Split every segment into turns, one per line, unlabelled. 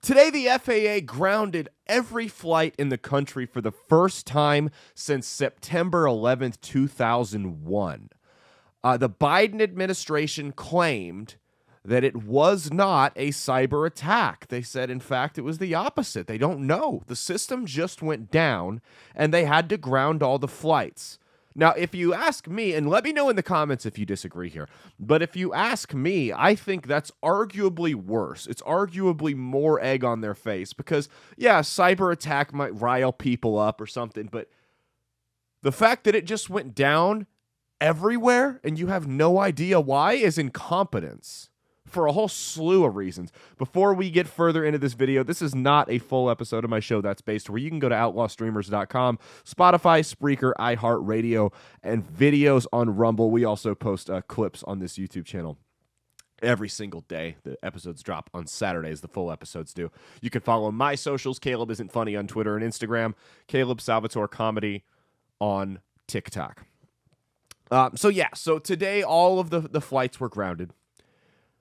Today, the FAA grounded every flight in the country for the first time since September 11th, 2001. The Biden administration claimed that it was not a cyber attack. They said, in fact, it was the opposite. They don't know. The system just went down, and they had to ground all the flights. Now, if you ask me, and let me know in the comments if you disagree here, but if you ask me, I think that's arguably worse. It's arguably more egg on their face because, yeah, a cyber attack might rile people up or something, but the fact that it just went down everywhere and you have no idea why is incompetence for a whole slew of reasons. Before we get further into this video, this is not a full episode of my show That's Based, where you can go to outlawstreamers.com, Spotify, Spreaker, iHeartRadio, and videos on Rumble. We also post clips on this YouTube channel every single day. The episodes drop on Saturdays, the full episodes do. You can follow my socials, Caleb Isn't Funny on Twitter and Instagram, Caleb Salvatore Comedy on TikTok. So today all of the flights were grounded.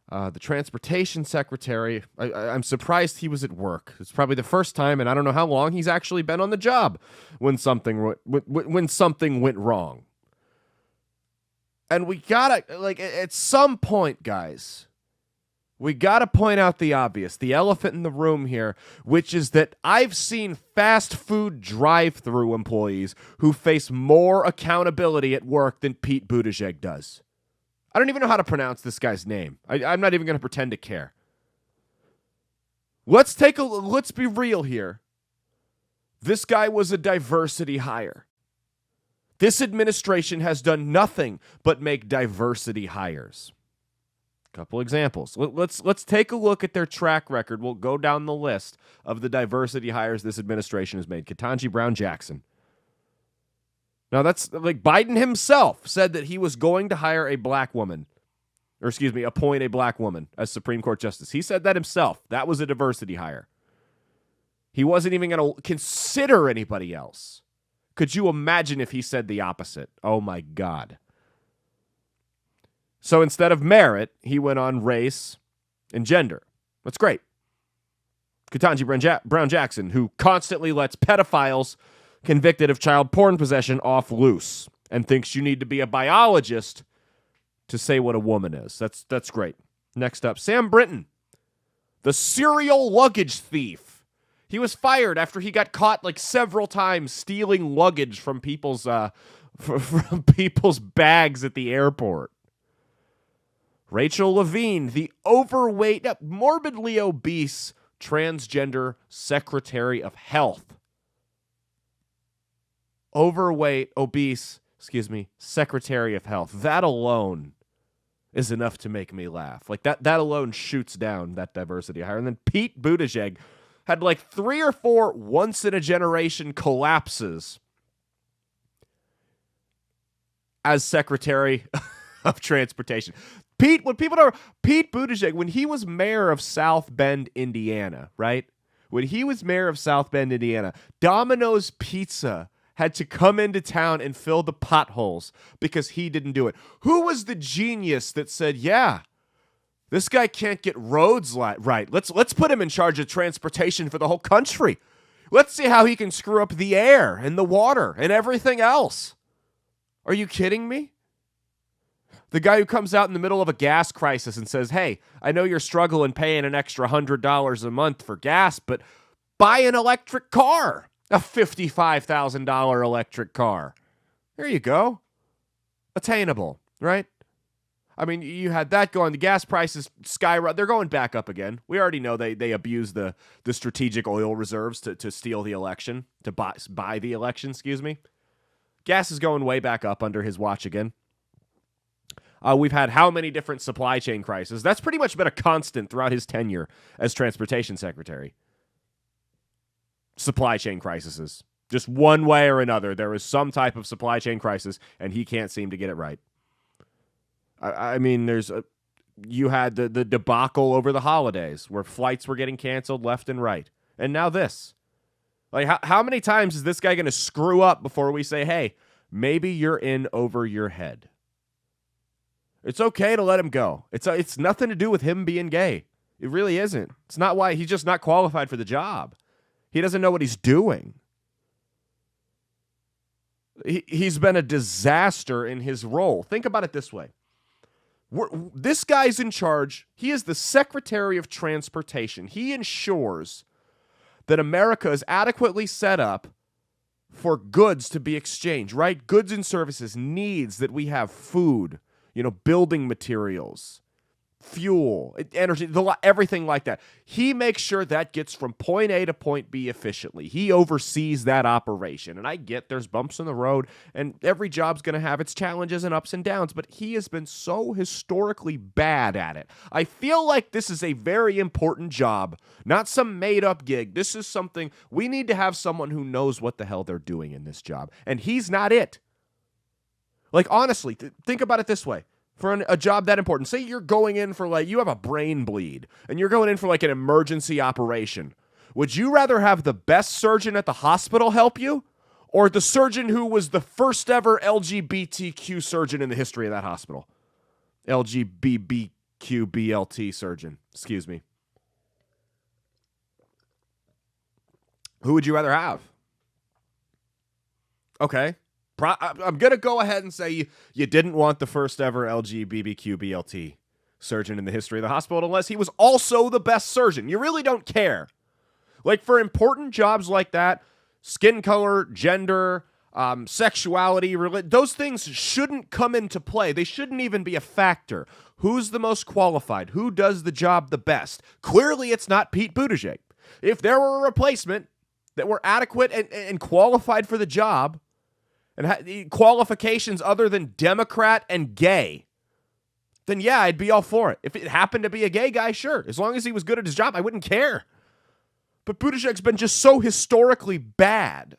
The transportation secretary, I'm surprised he was at work. It's probably the first time, and I don't know how long he's actually been on the job when something went wrong. And we gotta, at some point, guys, we gotta point out the obvious, the elephant in the room here, which is that I've seen fast food drive-through employees who face more accountability at work than Pete Buttigieg does. I don't even know how to pronounce this guy's name. I'm not even going to pretend to care. Let's be real here. This guy was a diversity hire. This administration has done nothing but make diversity hires. Couple examples. Let's take a look at their track record. We'll go down the list of the diversity hires this administration has made. Ketanji Brown Jackson. Now, that's like Biden himself said that he was going to hire a black woman, appoint a black woman as Supreme Court justice. He said that himself. That was a diversity hire. He wasn't even going to consider anybody else. Could you imagine if he said the opposite? Oh, my God. So instead of merit, he went on race and gender. That's great. Ketanji Brown Jackson, who constantly lets pedophiles convicted of child porn possession off loose and thinks you need to be a biologist to say what a woman is. That's great. Next up, Sam Brinton, the serial luggage thief. He was fired after he got caught several times stealing luggage from people's from people's bags at the airport. Rachel Levine, the overweight, morbidly obese transgender Secretary of Health. Overweight, obese, Secretary of Health. That alone is enough to make me laugh. That alone shoots down that diversity hire. And then Pete Buttigieg had 3 or 4 once-in-a-generation collapses as Secretary of Transportation. Pete Buttigieg, when he was mayor of South Bend, Indiana, right? When he was mayor of South Bend, Indiana, Domino's Pizza had to come into town and fill the potholes because he didn't do it. Who was the genius that said, yeah, this guy can't get roads right. Let's put him in charge of transportation for the whole country. Let's see how he can screw up the air and the water and everything else. Are you kidding me? The guy who comes out in the middle of a gas crisis and says, hey, I know you're struggling paying an extra $100 a month for gas, but buy an electric car. A $55,000 electric car. There you go. Attainable, right? I mean, you had that going. The gas prices skyrocket. They're going back up again. We already know they abuse the strategic oil reserves to steal the election, to buy the election, Gas is going way back up under his watch again. We've had how many different supply chain crises? That's pretty much been a constant throughout his tenure as transportation secretary. Supply chain crises. Just one way or another, there is some type of supply chain crisis, and he can't seem to get it right. I mean, you had the debacle over the holidays where flights were getting canceled left and right. And now this. How many times is this guy going to screw up before we say, hey, maybe you're in over your head? It's okay to let him go. It's nothing to do with him being gay. It really isn't. It's not why he's just not qualified for the job. He doesn't know what he's doing. He's been a disaster in his role. Think about it this way. This guy's in charge. He is the Secretary of Transportation. He ensures that America is adequately set up for goods to be exchanged, right? Goods and services, needs that we have, food, building materials, fuel, energy, everything like that. He makes sure that gets from point A to point B efficiently. He oversees that operation. And I get there's bumps in the road, and every job's going to have its challenges and ups and downs, but he has been so historically bad at it. I feel like this is a very important job, not some made-up gig. This is something we need to have someone who knows what the hell they're doing in this job, and he's not it. Like, honestly, think about it this way. For a job that important, say you're going in for you have a brain bleed and you're going in for an emergency operation. Would you rather have the best surgeon at the hospital help you or the surgeon who was the first ever LGBTQ surgeon in the history of that hospital? LGBTQBLT surgeon, excuse me. Who would you rather have? Okay. I'm going to go ahead and say you didn't want the first ever LGBTQBLT surgeon in the history of the hospital unless he was also the best surgeon. You really don't care. For important jobs like that, skin color, gender, sexuality, those things shouldn't come into play. They shouldn't even be a factor. Who's the most qualified? Who does the job the best? Clearly, it's not Pete Buttigieg. If there were a replacement that were adequate and qualified for the job, and qualifications other than Democrat and gay, then yeah, I'd be all for it. If it happened to be a gay guy, sure. As long as he was good at his job, I wouldn't care. But Buttigieg's been just so historically bad.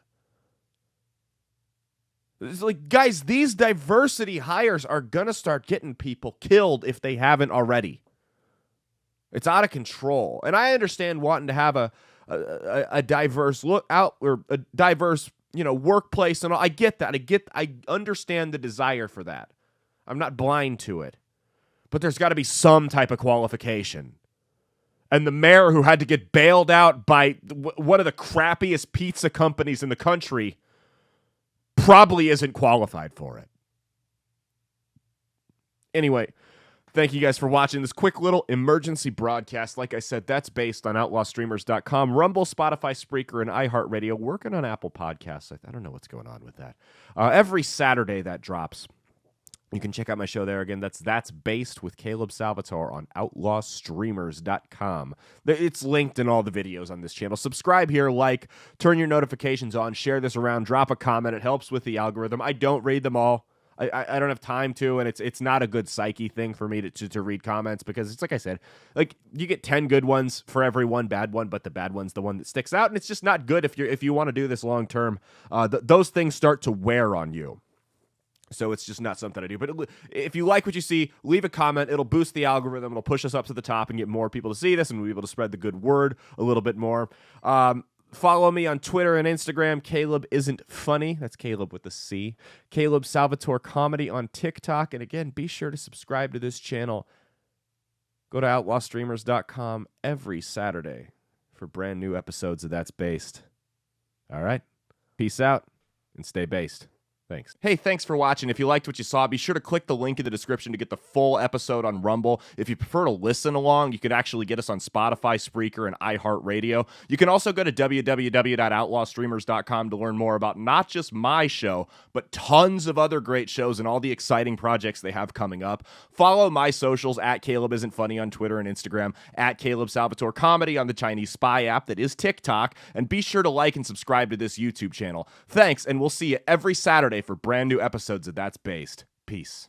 It's guys, these diversity hires are going to start getting people killed if they haven't already. It's out of control. And I understand wanting to have a diverse a diverse workplace and all. I get that. I understand the desire for that. I'm not blind to it. But there's got to be some type of qualification. And the mayor who had to get bailed out by one of the crappiest pizza companies in the country probably isn't qualified for it. Anyway, thank you guys for watching this quick little emergency broadcast. Like I said, that's based on outlawstreamers.com, Rumble, Spotify, Spreaker, and iHeartRadio. Working on Apple Podcasts. I don't know what's going on with that. Every Saturday that drops. You can check out my show there again. That's Based with Caleb Salvatore on outlawstreamers.com. It's linked in all the videos on this channel. Subscribe here, turn your notifications on, share this around, drop a comment. It helps with the algorithm. I don't read them all. I don't have time to, and it's not a good psyche thing for me to read comments because it's like I said, you get 10 good ones for every one bad one, but the bad one's the one that sticks out, and it's just not good if you want to do this long term. Those things start to wear on you. So it's just not something I do. But if you like what you see, leave a comment. It'll boost the algorithm. It'll push us up to the top and get more people to see this, and we'll be able to spread the good word a little bit more. Follow me on Twitter and Instagram. Caleb Isn't Funny. That's Caleb with a C. Caleb Salvatore Comedy on TikTok. And again, be sure to subscribe to this channel. Go to outlawstreamers.com every Saturday for brand new episodes of That's Based. All right. Peace out and stay based. Thanks. Hey, thanks for watching. If you liked what you saw, be sure to click the link in the description to get the full episode on Rumble. If you prefer to listen along, you could actually get us on Spotify, Spreaker, and iHeartRadio. You can also go to www.outlawstreamers.com to learn more about not just my show, but tons of other great shows and all the exciting projects they have coming up. Follow my socials at Caleb Isn't Funny on Twitter and Instagram, at Caleb Salvatore Comedy on the Chinese Spy app that is TikTok, and be sure to like and subscribe to this YouTube channel. Thanks, and we'll see you every Saturday for brand new episodes of That's Based. Peace.